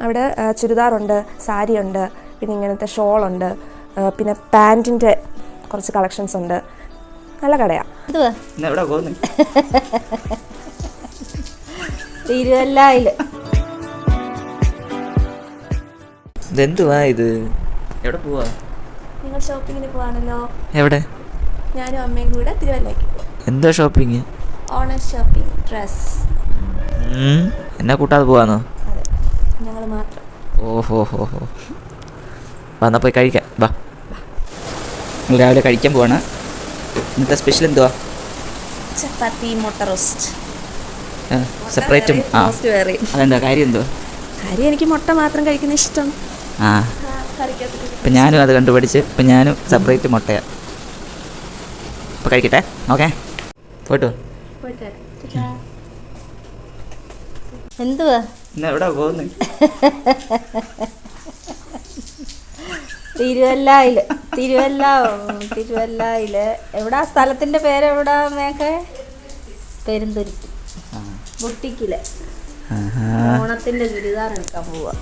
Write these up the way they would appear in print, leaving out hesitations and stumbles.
അവിടെ ചുരിദാറുണ്ട്, സാരിയുണ്ട്, പിന്നെ ഇങ്ങനത്തെ ഷോളുണ്ട്, പിന്നെ പാൻറ്റിൻ്റെ കുറച്ച് കളക്ഷൻസ് ഉണ്ട്. നല്ല കടയാണ്. ഇതെന്തുവാ ഇത്? എവിടെ പോവാ? നിങ്ങൾ ഷോപ്പിങ്ങിന് പോവാണല്ലോ. എവിടെ? ഞാനും അമ്മയും കൂടെ തിരുവല്ലയ്ക്ക് പോകും. എന്താ ഷോപ്പിങ്? Onam shopping, dress. എന്നാ കൂട്ടാതെ പോവാന്നോ? അതെ, ഞങ്ങൾ മാത്രം. ഓഹോ ഹോ ഹോ. വന്നാൽ പോയി കഴിക്കാം. വാ, നിങ്ങൾ രാവിലെ കഴിക്കാൻ പോവാണ്. ഇന്നത്തെ സ്പെഷ്യൽ എന്തുവാ? ചപ്പാത്തി, മുട്ട റോസ്റ്റ്. സെപ്പറേറ്റും. അതെന്താ കാര്യം? എന്തുവാ കാര്യം? എനിക്ക് മുട്ട മാത്രം കഴിക്കുന്ന ഇഷ്ടം. ഇപ്പം ഞാനും അത് കണ്ടുപിടിച്ച് ഇപ്പം ഞാനും സെപ്പറേറ്റ് മുട്ടയാണ്. ഇപ്പം കഴിക്കട്ടെ. ഓക്കെ, പോയിട്ടോ. എന്തുവാ എവിടെ പോകുന്നു? തിരുവല്ലയില് എവിടാ സ്ഥലത്തിന്റെ പേരെവിടാ? മേക്കെ പെരുന്തുരുത്തി ബുട്ടിക്കില് ഓണത്തിന്റെ ചുരിദാർ എടുക്കാൻ പോവാ.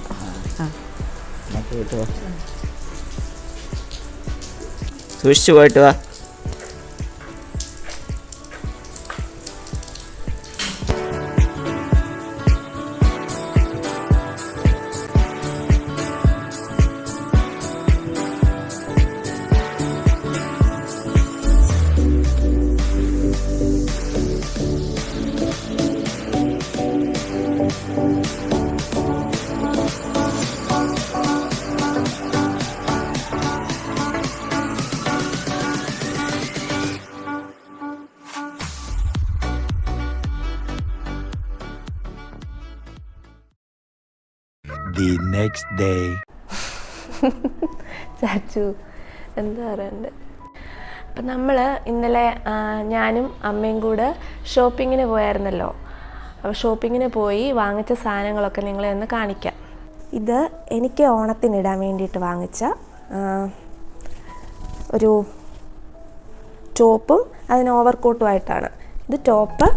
സൂക്ഷിച്ചു പോയിട്ട് വാ. The next day. ചാച്ചു എന്താ പറയണ്ടേ? അപ്പം നമ്മൾ ഇന്നലെ ഞാനും അമ്മയും കൂടെ ഷോപ്പിങ്ങിന് പോയായിരുന്നല്ലോ. അപ്പോൾ ഷോപ്പിങ്ങിന് പോയി വാങ്ങിച്ച സാധനങ്ങളൊക്കെ നിങ്ങളെ ഒന്ന് കാണിക്കാം. ഇത് എനിക്ക് ഓണത്തിനിടാൻ വേണ്ടിയിട്ട് വാങ്ങിച്ച ഒരു ടോപ്പും അതിന് ഓവർകോട്ടുമായിട്ടാണ്. ഇത് ടോപ്പ്,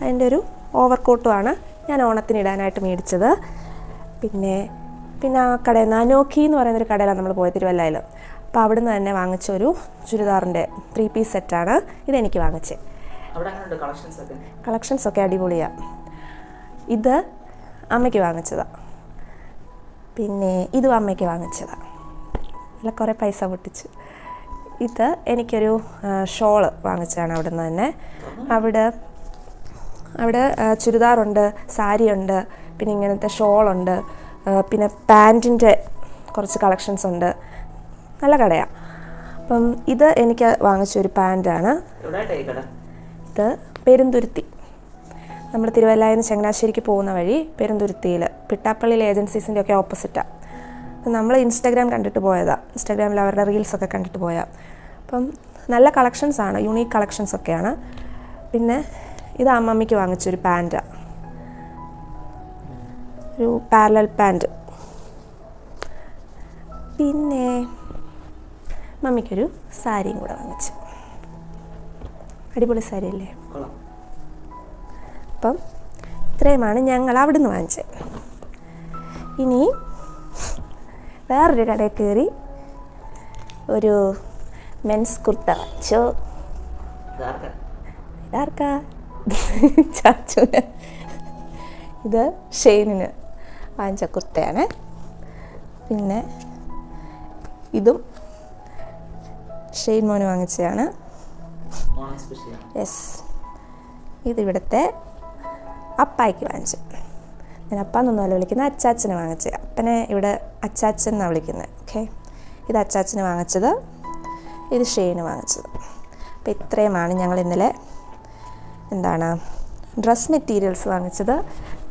അതിൻ്റെ ഒരു ഓവർകോട്ടുമാണ് ഞാൻ ഓണത്തിനിടാനായിട്ട് മേടിച്ചത്. പിന്നെ ആ കടയിൽ നിന്ന് അനോഖി എന്ന് പറയുന്നൊരു കടയിലാണ് നമ്മൾ പോയത്, തിരുവല്ലയിൽ. അപ്പോൾ അവിടെ നിന്ന് തന്നെ വാങ്ങിച്ചൊരു ചുരിദാറിൻ്റെ 3 പീസ് സെറ്റാണ് ഇതെനിക്ക് വാങ്ങിച്ചത്. കളക്ഷൻസൊക്കെ അടിപൊളിയാണ്. ഇത് അമ്മയ്ക്ക് വാങ്ങിച്ചതാണ്. പിന്നെ ഇതും അമ്മയ്ക്ക് വാങ്ങിച്ചതാണ്. നല്ല കുറേ പൈസ പൊട്ടിച്ചു. ഇത് എനിക്കൊരു ഷോള് വാങ്ങിച്ചതാണ് അവിടെ നിന്ന് തന്നെ. അവിടെ ചുരിദാറുണ്ട്, സാരിയുണ്ട്, പിന്നെ ഇങ്ങനത്തെ ഷോളുണ്ട്, പിന്നെ പാൻറ്റിൻ്റെ കുറച്ച് കളക്ഷൻസ് ഉണ്ട്. നല്ല കടയാണ്. അപ്പം ഇത് എനിക്ക് വാങ്ങിച്ചൊരു പാൻറ്റാണ്. ഇത് പെരുന്തുരുത്തി, നമ്മൾ തിരുവല്ലയിൽ നിന്ന് ചങ്ങനാശ്ശേരിക്ക് പോകുന്ന വഴി പെരുന്തുരുത്തിയിൽ പിട്ടാപ്പള്ളിയിൽ ഏജൻസീസിൻ്റെ ഒക്കെ ഓപ്പോസിറ്റാണ്. അപ്പം നമ്മൾ ഇൻസ്റ്റാഗ്രാം കണ്ടിട്ട് പോയതാണ്. ഇൻസ്റ്റാഗ്രാമിൽ അവരുടെ റീൽസൊക്കെ കണ്ടിട്ട് പോയതാണ്. അപ്പം നല്ല കളക്ഷൻസാണ്, യുണീക്ക് കളക്ഷൻസൊക്കെയാണ്. പിന്നെ ഇത് അമ്മമ്മയ്ക്ക് വാങ്ങിച്ചൊരു പാൻറ്റാണ്, ഒരു പാരലൽ പാൻറ്റ്. പിന്നെ മമ്മിക്കൊരു സാരിയും കൂടെ വാങ്ങിച്ചു. അടിപൊളി സാരി അല്ലേ? അപ്പം ഇത്രയുമാണ് ഞങ്ങൾ അവിടെ നിന്ന് വാങ്ങിച്ചത്. ഇനി വേറൊരു കടയിൽ കയറി ഒരു മെൻസ് കുർത്ത വാങ്ങിച്ചു. ഇതാർക്കാ? ചാച്ചുന്. ഇത് ഷെയ്നിന് വാങ്ങിച്ച കുർത്തയാണ്. പിന്നെ ഇതും ഷെയ്ൻ മോന് വാങ്ങിച്ചതാണ്. യെസ്, ഇതിവിടുത്തെ അപ്പായിക്ക് വാങ്ങിച്ചു. ഞാൻ അപ്പാന്നൊന്നുമല്ല വിളിക്കുന്നത്, അച്ചാച്ചനെ വാങ്ങിച്ചത്. അപ്പനെ ഇവിടെ അച്ചാച്ചൻ എന്നാണ് വിളിക്കുന്നത്. ഓക്കെ, ഇത് അച്ചാച്ചന് വാങ്ങിച്ചത്, ഇത് ഷെയ്ന് വാങ്ങിച്ചത്. അപ്പോൾ ഇത്രയുമാണ് ഞങ്ങൾ ഇന്നലെ ഡ്രസ് മെറ്റീരിയൽസ് വാങ്ങിച്ചത്.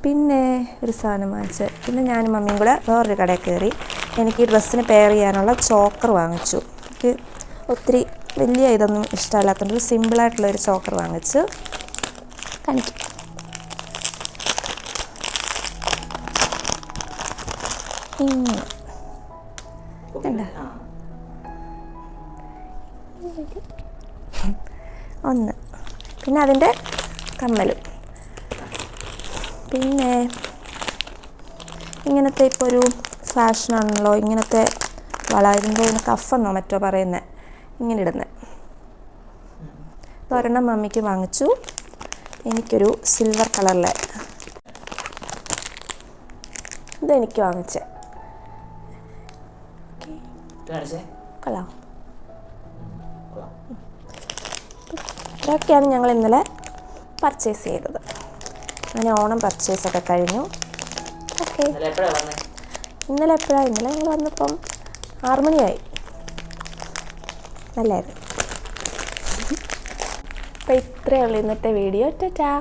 പിന്നെ ഒരു സാധനം വാങ്ങിച്ചത്. പിന്നെ ഞാനും മമ്മിയും കൂടെ വേറൊരു കടയിൽ കയറി എനിക്ക് ഈ ഡ്രസ്സിന് പെയർ ചെയ്യാനുള്ള ചോക്കർ വാങ്ങിച്ചു. എനിക്ക് ഒത്തിരി വലിയ ഇതൊന്നും ഇഷ്ടമല്ലാത്തതുകൊണ്ട് ഒരു സിമ്പിളായിട്ടുള്ളൊരു ചോക്കർ വാങ്ങിച്ചു. കാണിക്കും. ഒന്ന്, പിന്നെ അതിൻ്റെ കമ്മലും. പിന്നെ ഇങ്ങനത്തെ ഇപ്പോൾ ഒരു ഫാഷനാണല്ലോ ഇങ്ങനത്തെ വള. ഇതിൻ്റെ കഫെന്നോ മറ്റോ പറയുന്നത്, ഇങ്ങനെ ഇടുന്നത്. ഒരെണ്ണം മമ്മിക്ക് വാങ്ങിച്ചു. എനിക്കൊരു സിൽവർ കളറിലെ ഇതെനിക്ക് വാങ്ങിച്ചേ. കൊള്ളാം. ഇതൊക്കെയാണ് ഞങ്ങൾ ഇന്നലെ പർച്ചേസ് ചെയ്തത്. അങ്ങനെ ഓണം പർച്ചേസൊക്കെ കഴിഞ്ഞു. ഓക്കെ, ഇന്നലെ എപ്പോഴാണ്? ഇന്നലെ ഞങ്ങൾ വന്നപ്പം 6 മണിയായി. നല്ലായിരുന്നു. അപ്പോൾ ഇത്രയേ ഉള്ളൂ ഇന്നത്തെ വീഡിയോ. ടാറ്റാ.